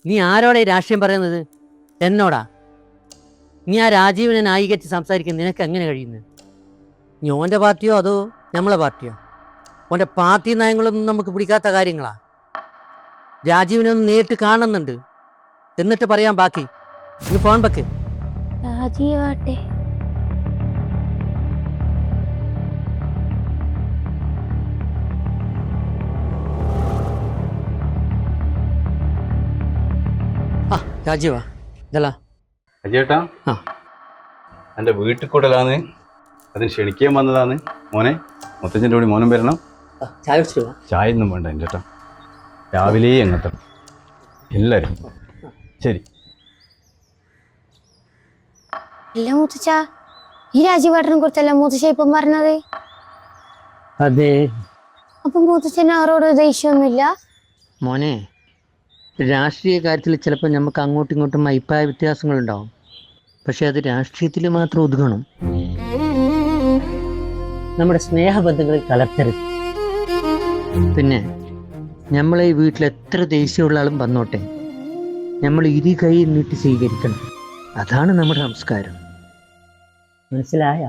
നീ ആരോടാ ഈ രാഷ്ട്രീയം പറയുന്നത്? എന്നോടാ? നീ ആ രാജീവിനെ ന്യായീകരിച്ച് സംസാരിക്കാൻ നിനക്ക് എങ്ങനെ കഴിയുന്നത്? നീ ഓൻ്റെ പാർട്ടിയോ അതോ നമ്മളെ പാർട്ടിയോ? ഓൻ്റെ പാർട്ടി നയങ്ങളൊന്നും നമുക്ക് പിടിക്കാത്ത കാര്യങ്ങളാ. രാജീവിനൊന്ന് നേരിട്ട് കാണുന്നുണ്ട്, എന്നിട്ട് പറയാൻ ബാക്കി. നീ ഫോൺ വെക്ക്. രാജീവാട്ടെ. ആ രാജീവാ, ഇതല്ല അജയേട്ടാ, ആ എൻ്റെ വീട്ടിൽ കൂടലാന്ന്, അതിന് ക്ഷണിക്കാൻ വന്നതാണ്. മോനെ, മുത്തച്ഛൻ്റെ കൂടി മോനും വരണം. ചായ കുടിച്ചു. ചായ ഒന്നും വേണ്ട എൻ്റെ ചേട്ടാ, രാവിലെ അങ്ങനത്തെ എല്ലാവരും. ശരി. അല്ല മൂത്തച്ഛ, ഈ രാജീവേട്ടനെ കുറിച്ചല്ല മൂത്തച്ഛ ഇപ്പം പറഞ്ഞത്. അതെ അപ്പൊ മൂത്തച്ഛന് ആരോട് ദേഷ്യമൊന്നുമില്ല? മോനെ, രാഷ്ട്രീയ കാര്യത്തിൽ ചിലപ്പോൾ നമുക്ക് അങ്ങോട്ടും ഇങ്ങോട്ടും അഭിപ്രായ വ്യത്യാസങ്ങളുണ്ടാവും. പക്ഷെ അത് രാഷ്ട്രീയത്തിൽ മാത്രം ഒതുങ്ങണം. നമ്മുടെ സ്നേഹബന്ധങ്ങളിൽ കലർത്തരുത്. പിന്നെ നമ്മളെ ഈ വീട്ടിൽ എത്ര ദേഷ്യമുള്ള ആളും വന്നോട്ടെ, നമ്മൾ ഇരു കൈ നീട്ടി സ്വീകരിക്കണം. അതാണ് നമ്മുടെ സംസ്കാരം. മനസ്സിലായ?